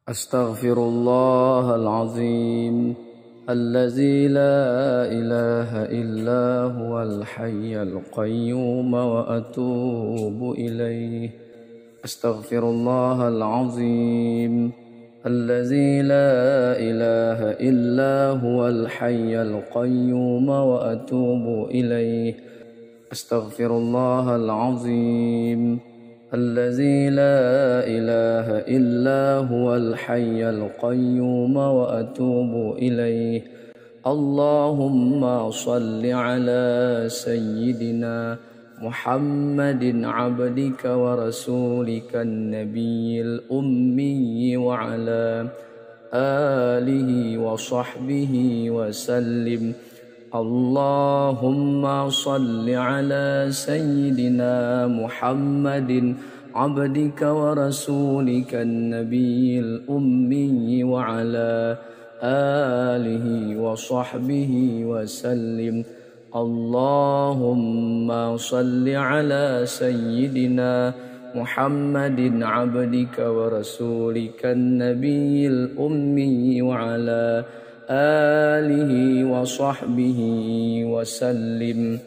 أستغفر الله العظيم الذي لا إله إلا هو الحي القيوم وأتوب إليه. أستغفر الله العظيم الذي لا إله إلا هو الحي القيوم وأتوب إليه. أستغفر الله العظيم الذي لا إله إلا هو الحي القيوم وأتوب إليه. اللهم صل على سيدنا محمد عبدك ورسولك النبي الأمي وعلى آله وصحبه وسلم. اللهم صل على سيدنا محمد عبدك ورسولك النبي الأمي وعلى آله وصحبه وسلم. اللهم صل على سيدنا محمد عبدك ورسولك النبي الأمي وعلى آله وصحبه وسلم.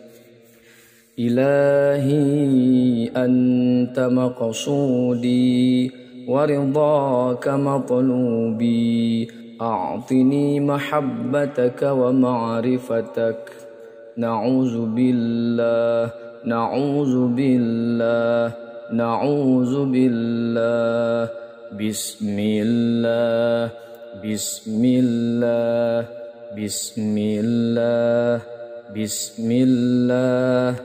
إلهي أنت مقصودي ورضاك مطلوبي، أعطني محبتك ومعرفتك. نعوذ بالله نعوذ بالله نعوذ بالله. بسم الله بسم الله بسم الله بسم الله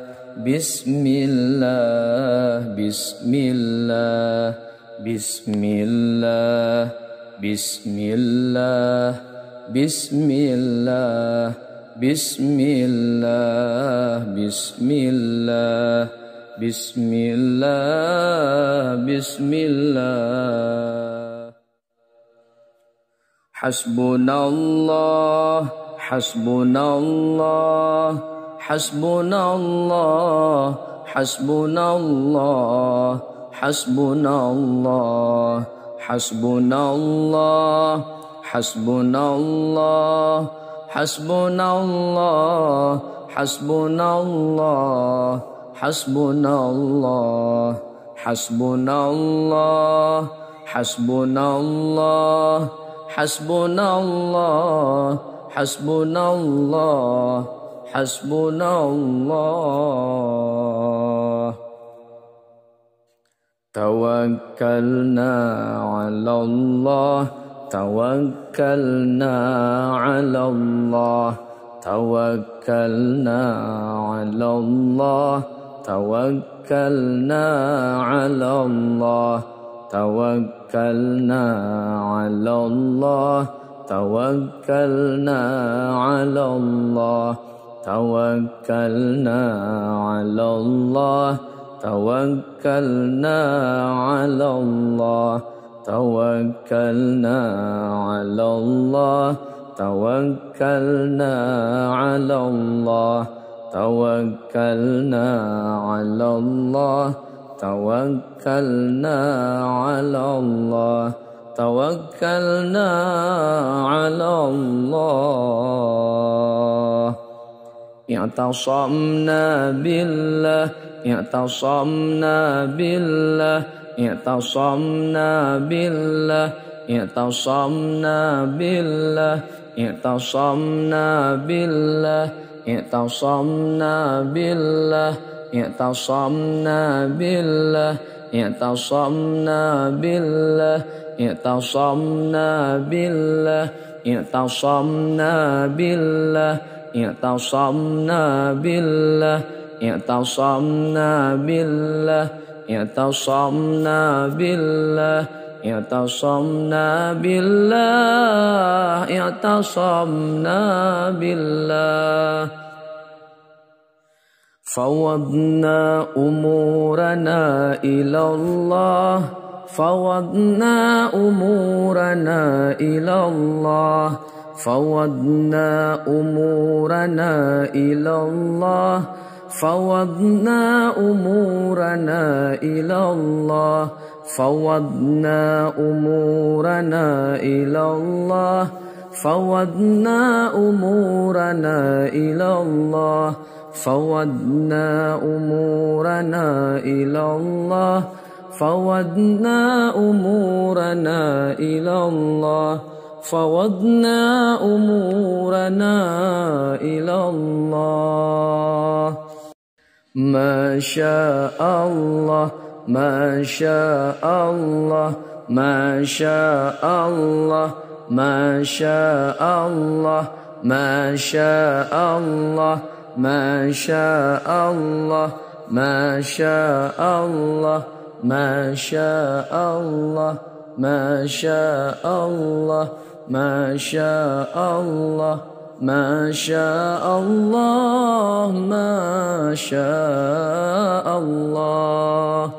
بسم الله بسم الله بسم الله بسم الله بسم الله بسم الله بسم الله بسم الله بسم الله. حسبنا الله حسبنا الله حسبنا الله حسبنا الله حسبنا الله حسبنا الله حسبنا الله حسبنا الله حسبنا الله حسبنا الله حسبنا الله حسبنا الله حسبنا الله حسبنا الله حسبنا الله. توكلنا على الله توكلنا على الله توكلنا على الله توكلنا على الله توكلنا على الله توكلنا على الله توكلنا على الله توكلنا على الله توكلنا على الله توكلنا على الله توكلنا على الله توكلنا على الله توكلنا على الله. اعتصمنا بالله اعتصمنا بالله اعتصمنا بالله اعتصمنا بالله اعتصمنا بالله اعتصمنا بالله اعتصمنا بالله اعتصمنا بالله اعتصمنا بالله اعتصمنا بالله اعتصمنا بالله اعتصمنا بالله اعتصمنا بالله اعتصمنا بالله اعتصمنا بالله. فوضنا أمورنا إلى الله فوضنا أمورنا إلى الله فوضنا أمورنا إلى الله فوضنا أمورنا إلى الله فوضنا أمورنا إلى الله فوضنا أمورنا إلى الله فوضنا أمورنا إلى الله فوضنا أمورنا إلى الله فوضنا أمورنا إلى الله ما شاء الله ما شاء الله ما شاء الله ما شاء الله ما شاء الله ما شاء الله ما شاء الله ما شاء الله ما شاء الله ما شاء الله ما شاء الله ما شاء الله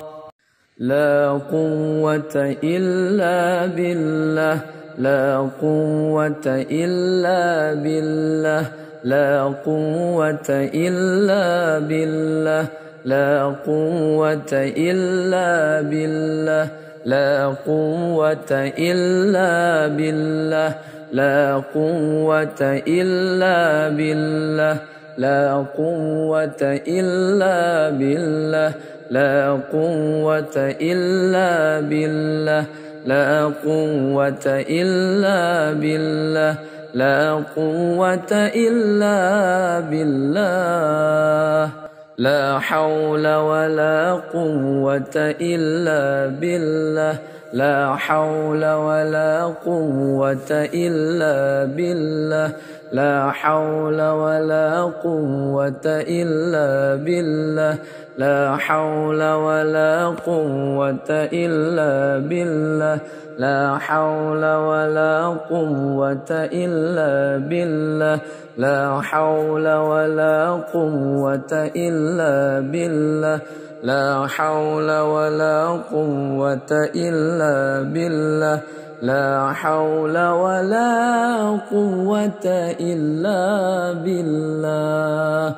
لا قوة إلا بالله لا قوة إلا بالله لا قوة إلا بالله لا قوة إلا بالله لا قوة إلا بالله لا قوة إلا بالله لا قوة إلا بالله لا قوة إلا بالله لا قوة إلا بالله لا قوة إلا بالله لا حول ولا قوة إلا بالله لا حول ولا قوة إلا بالله لا حول ولا قوة إلا بالله لا حول ولا قوة إلا بالله لا حول ولا قوة إلا بالله لا حول ولا قوة إلا بالله لا حول ولا قوة إلا بالله لا حول ولا قوة إلا بالله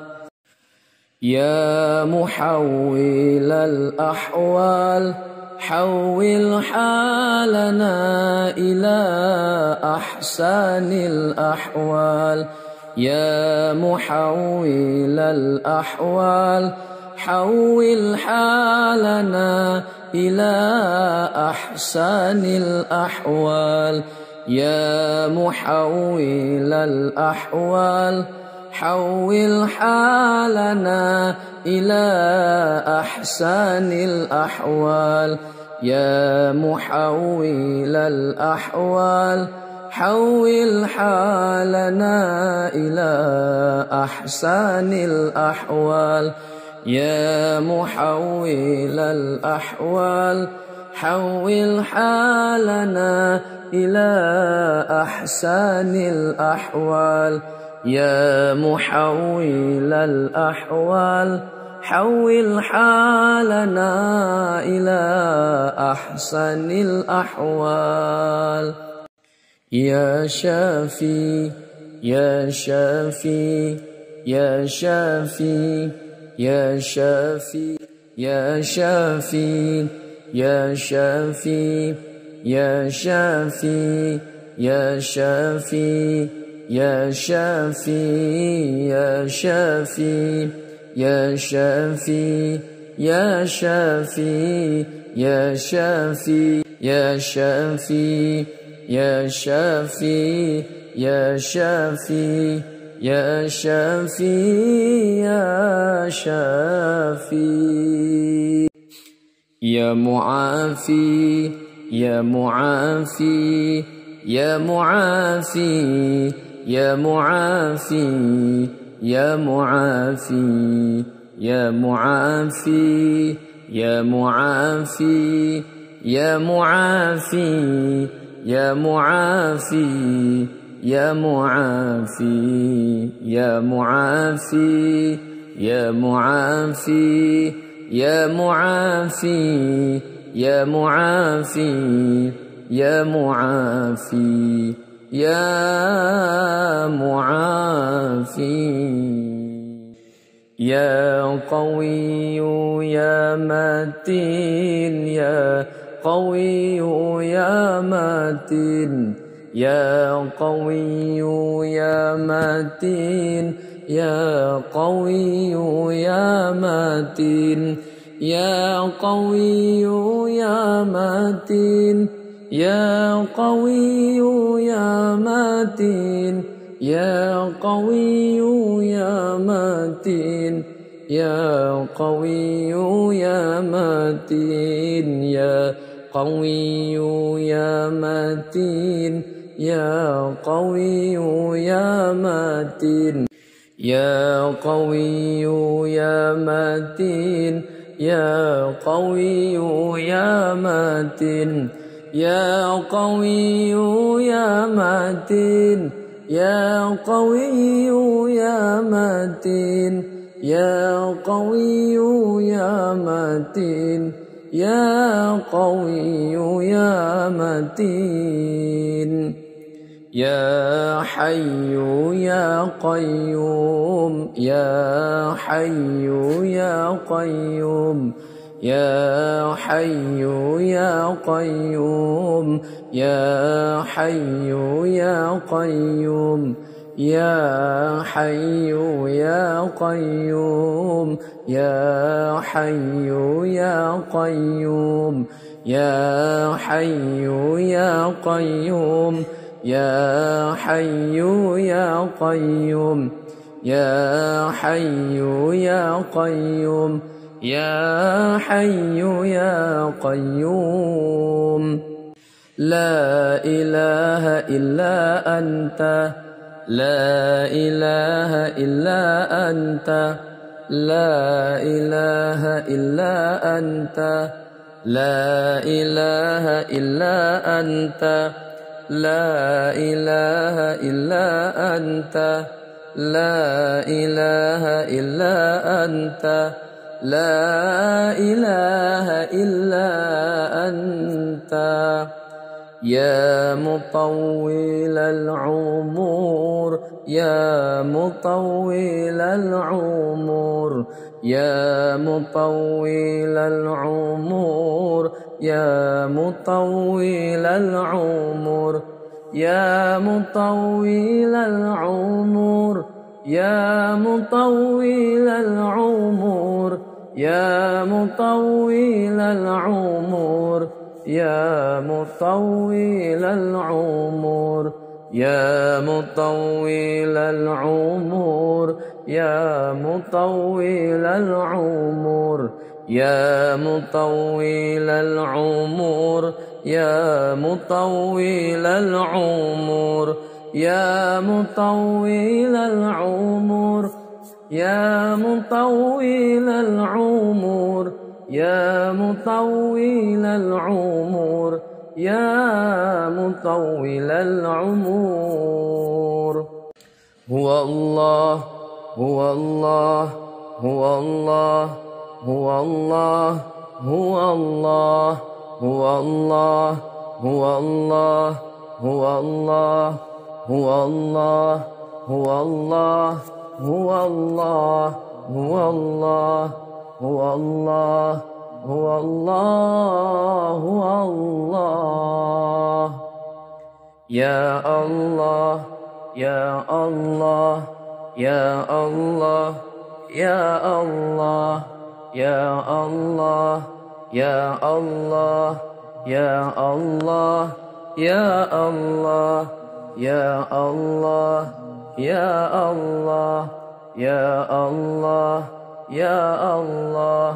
يا محول الأحوال حول حالنا إلى أحسن الأحوال يا محول الأحوال حول حالنا إلى أحسن الأحوال يا محول الأحوال حول حالنا إلى أحسن الأحوال يا محول الأحوال حول حالنا إلى أحسن الأحوال يا محول الأحوال حول حالنا إلى أحسن الأحوال يا محول الأحوال حول حالنا إلى أحسن الأحوال يا شافي يا شافي يا شافي يا شافي يا شافي يا شافي يا شافي يا شافي يا شافي يا شافي يا شافي يا شافي يا شافي يا شافي يا شافي يا شافي يا شافي يا شافي يا معافي يا معافي يا معافي يا معافي يا معافي يا معافي يا معافي يا معافي يا معافي يا معافي يا معافي يا معافي يا معافي يا معافي يا معافي يا معافي يا قوي يا متين يا قوي يا متين يا قوي يا متين يا قوي يا متين يا قوي يا متين يا قوي يا متين يا قوي يا متين يا قوي يا متين يا قوي يا متين يا قوي يا متين يا قوي يا متين يا قوي يا متين يا قوي يا متين يا قوي يا متين يا قوي يا متين يا قوي يا متين يا حي يا قيوم يا حي يا قيوم يا حي يا قيوم يا حي يا قيوم يا حي يا قيوم يا حي يا قيوم يا حي يا قيوم يا حي يا قيوم يا حي يا قيوم يا حي يا قيوم لا إله إلا أنت لا إله إلا أنت لا إله إلا أنت لا إله إلا أنت لا إله إلا أنت لا إله إلا أنت لا إله إلا أنت يا مطول العمر يا مطول العمر يا مطول العمر يا مطول العمر يا مطول العمر يا مطول العمر يا مطول العمر يا مطول العمر يا مطول العمر يا مطول العمر يا مطول العمر يا مطول العمر يا مطول العمر يا مطول العمر يا مطول العمر يا مطول العمر هو الله هو الله هو الله هو الله هو الله هو الله هو الله هو الله هو الله هو الله هو الله هو الله هو الله هو الله هو الله يا الله يا الله يا الله يا الله يا الله يا الله يا الله يا الله يا الله يا الله يا الله يا الله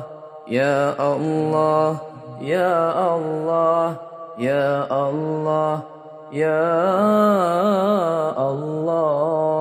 يا الله يا الله يا الله يا الله